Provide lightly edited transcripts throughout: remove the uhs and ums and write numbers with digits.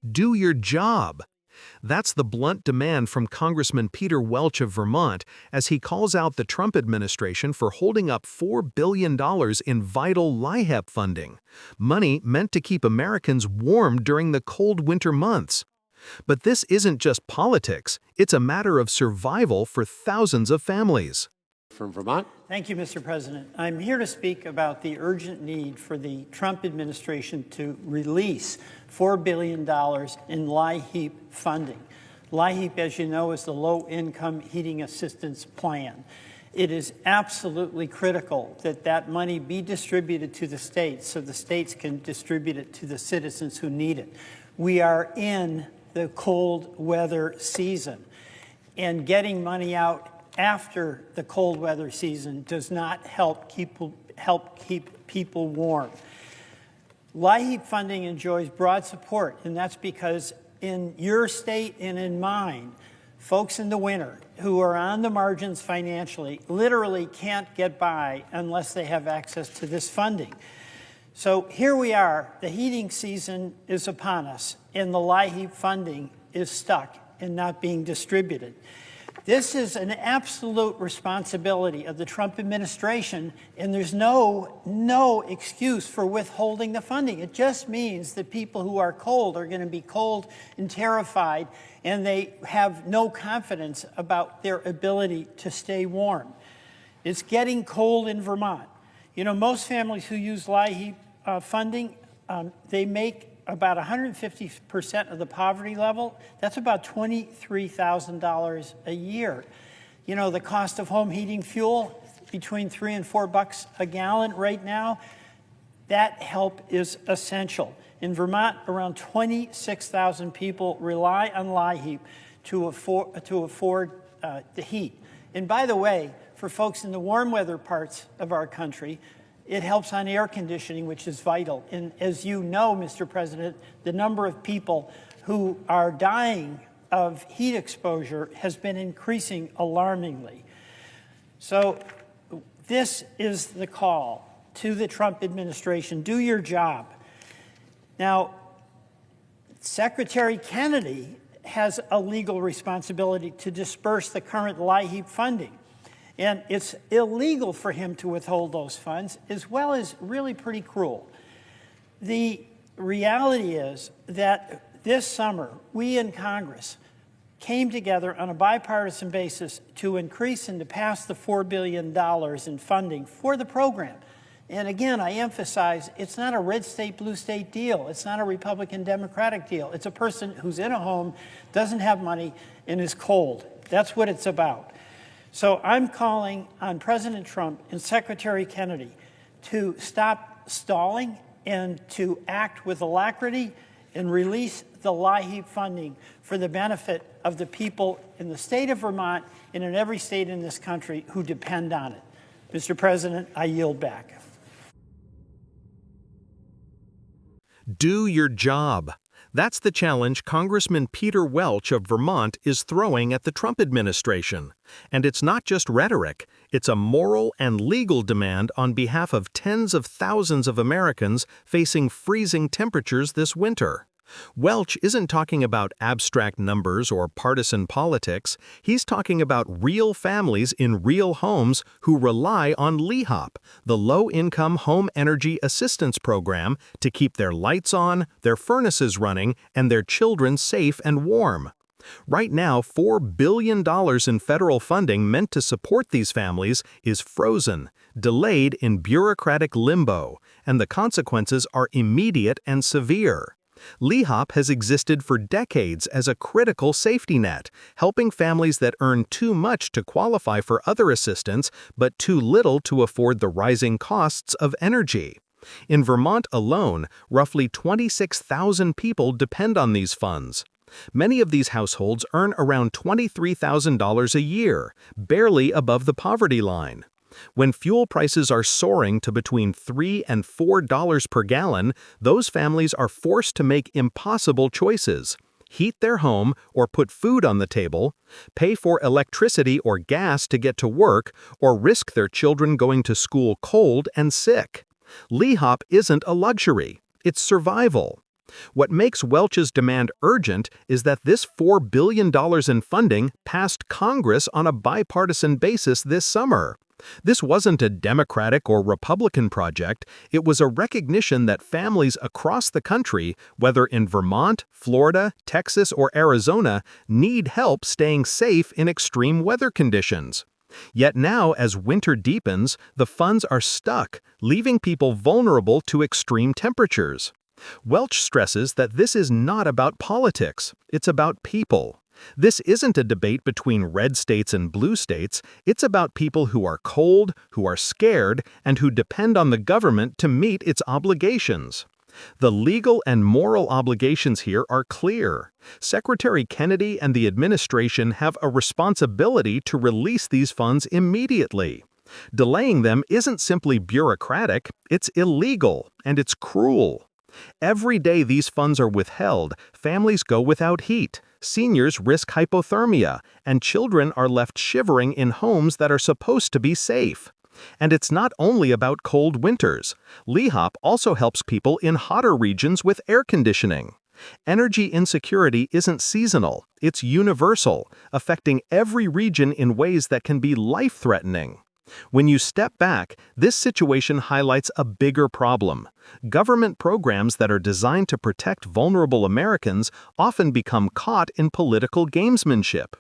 Do your job. That's the blunt demand from Congressman Peter Welch of Vermont as he calls out the Trump administration for holding up $4 billion in vital LIHEAP funding, money meant to keep Americans warm during the cold winter months. But this isn't just politics, it's a matter of survival for thousands of families. From Vermont. Thank you, Mr. President. I'm here to speak about the urgent need for the Trump administration to release $4 billion in LIHEAP funding. LIHEAP, as you know, is the Low-Income Heating Assistance Plan. It is absolutely critical that that money be distributed to the states so the states can distribute it to the citizens who need it. We are in the cold weather season, and getting money out after the cold weather season does not help keep people warm. LIHEAP funding enjoys broad support, and that's because in your state and in mine, folks in the winter who are on the margins financially literally can't get by unless they have access to this funding. So here we are, the heating season is upon us, and the LIHEAP funding is stuck and not being distributed. This is an absolute responsibility of the Trump administration, and there's no excuse for withholding the funding. It just means that people who are cold are going to be cold and terrified, and they have no confidence about their ability to stay warm. It's getting cold in Vermont. You know, most families who use LIHEAP funding, they make about 150% of the poverty level. That's about $23,000 a year. You know, the cost of home heating fuel, between $3 and $4 a gallon right now, that help is essential. In Vermont, around 26,000 people rely on LIHEAP to afford the heat. And by the way, for folks in the warm weather parts of our country, it helps on air conditioning, which is vital. And as you know, Mr. President, the number of people who are dying of heat exposure has been increasing alarmingly. So this is the call to the Trump administration. Do your job. Now, Secretary Kennedy has a legal responsibility to disperse the current LIHEAP funding. And it's illegal for him to withhold those funds, as well as really pretty cruel. The reality is that this summer, we in Congress came together on a bipartisan basis to increase and to pass the $4 billion in funding for the program. And again, I emphasize, it's not a red state, blue state deal. It's not a Republican-Democratic deal. It's a person who's in a home, doesn't have money, and is cold. That's what it's about. So I'm calling on President Trump and Secretary Kennedy to stop stalling and to act with alacrity and release the LIHEAP funding for the benefit of the people in the state of Vermont and in every state in this country who depend on it. Mr. President, I yield back. Do your job. That's the challenge Congressman Peter Welch of Vermont is throwing at the Trump administration. And it's not just rhetoric, it's a moral and legal demand on behalf of tens of thousands of Americans facing freezing temperatures this winter. Welch isn't talking about abstract numbers or partisan politics. He's talking about real families in real homes who rely on LIHEAP, the Low-Income Home Energy Assistance Program, to keep their lights on, their furnaces running, and their children safe and warm. Right now, $4 billion in federal funding meant to support these families is frozen, delayed in bureaucratic limbo, and the consequences are immediate and severe. LIHEAP has existed for decades as a critical safety net, helping families that earn too much to qualify for other assistance but too little to afford the rising costs of energy. In Vermont alone, roughly 26,000 people depend on these funds. Many of these households earn around $23,000 a year, barely above the poverty line. When fuel prices are soaring to between $3 and $4 per gallon, those families are forced to make impossible choices: heat their home or put food on the table, pay for electricity or gas to get to work, or risk their children going to school cold and sick. LIHEAP isn't a luxury, it's survival. What makes Welch's demand urgent is that this $4 billion in funding passed Congress on a bipartisan basis this summer. This wasn't a Democratic or Republican project, it was a recognition that families across the country, whether in Vermont, Florida, Texas, or Arizona, need help staying safe in extreme weather conditions. Yet now, as winter deepens, the funds are stuck, leaving people vulnerable to extreme temperatures. Welch stresses that this is not about politics, it's about people. This isn't a debate between red states and blue states, it's about people who are cold, who are scared, and who depend on the government to meet its obligations. The legal and moral obligations here are clear. Secretary Kennedy and the administration have a responsibility to release these funds immediately. Delaying them isn't simply bureaucratic, it's illegal, and it's cruel. Every day these funds are withheld, families go without heat, seniors risk hypothermia, and children are left shivering in homes that are supposed to be safe. And it's not only about cold winters. LIHEAP also helps people in hotter regions with air conditioning. Energy insecurity isn't seasonal, it's universal, affecting every region in ways that can be life-threatening. When you step back, this situation highlights a bigger problem. Government programs that are designed to protect vulnerable Americans often become caught in political gamesmanship.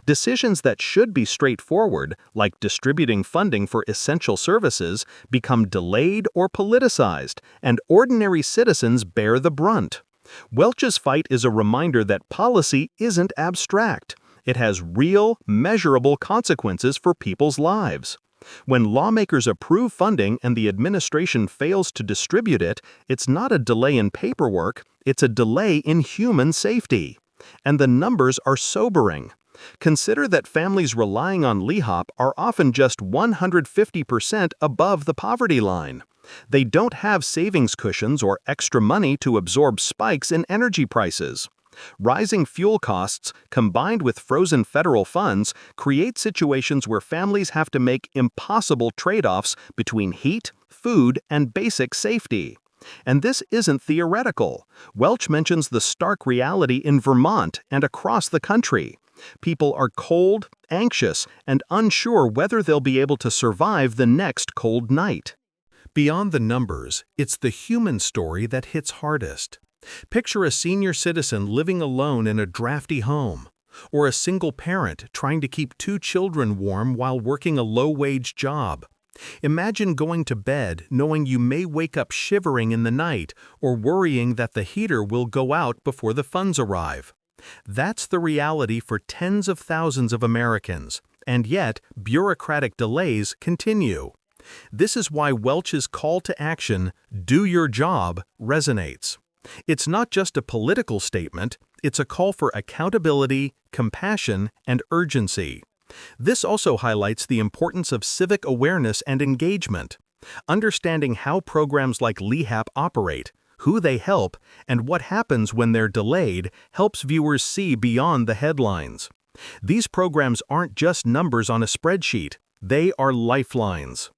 Decisions that should be straightforward, like distributing funding for essential services, become delayed or politicized, and ordinary citizens bear the brunt. Welch's fight is a reminder that policy isn't abstract. It has real, measurable consequences for people's lives. When lawmakers approve funding and the administration fails to distribute it, it's not a delay in paperwork, it's a delay in human safety. And the numbers are sobering. Consider that families relying on LIHEAP are often just 150% above the poverty line. They don't have savings cushions or extra money to absorb spikes in energy prices. Rising fuel costs, combined with frozen federal funds, create situations where families have to make impossible trade-offs between heat, food, and basic safety. And this isn't theoretical. Welch mentions the stark reality in Vermont and across the country. People are cold, anxious, and unsure whether they'll be able to survive the next cold night. Beyond the numbers, it's the human story that hits hardest. Picture a senior citizen living alone in a drafty home, or a single parent trying to keep two children warm while working a low-wage job. Imagine going to bed knowing you may wake up shivering in the night or worrying that the heater will go out before the funds arrive. That's the reality for tens of thousands of Americans, and yet bureaucratic delays continue. This is why Welch's call to action, "Do your job," resonates. It's not just a political statement, it's a call for accountability, compassion, and urgency. This also highlights the importance of civic awareness and engagement. Understanding how programs like LIHEAP operate, who they help, and what happens when they're delayed helps viewers see beyond the headlines. These programs aren't just numbers on a spreadsheet, they are lifelines.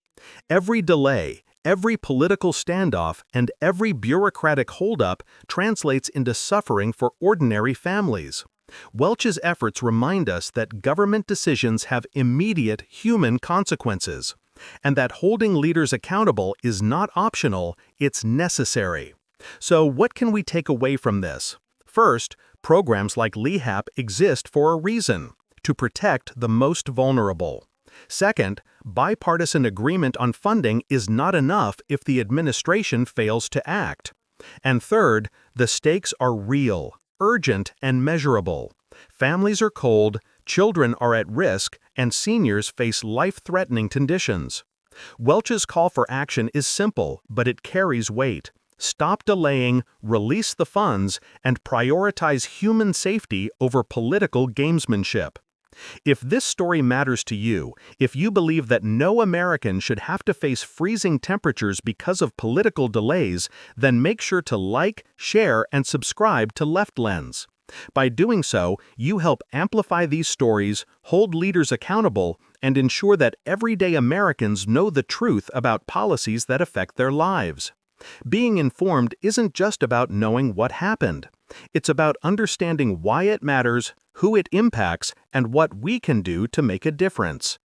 Every delay, every political standoff, and every bureaucratic holdup translates into suffering for ordinary families. Welch's efforts remind us that government decisions have immediate human consequences, and that holding leaders accountable is not optional, it's necessary. So what can we take away from this? First, programs like LIHEAP exist for a reason: to protect the most vulnerable. Second, bipartisan agreement on funding is not enough if the administration fails to act. And third, the stakes are real, urgent, and measurable. Families are cold, children are at risk, and seniors face life-threatening conditions. Welch's call for action is simple, but it carries weight. Stop delaying, release the funds, and prioritize human safety over political gamesmanship. If this story matters to you, if you believe that no American should have to face freezing temperatures because of political delays, then make sure to like, share, and subscribe to Left Lens. By doing so, you help amplify these stories, hold leaders accountable, and ensure that everyday Americans know the truth about policies that affect their lives. Being informed isn't just about knowing what happened. It's about understanding why it matters, who it impacts, and what we can do to make a difference.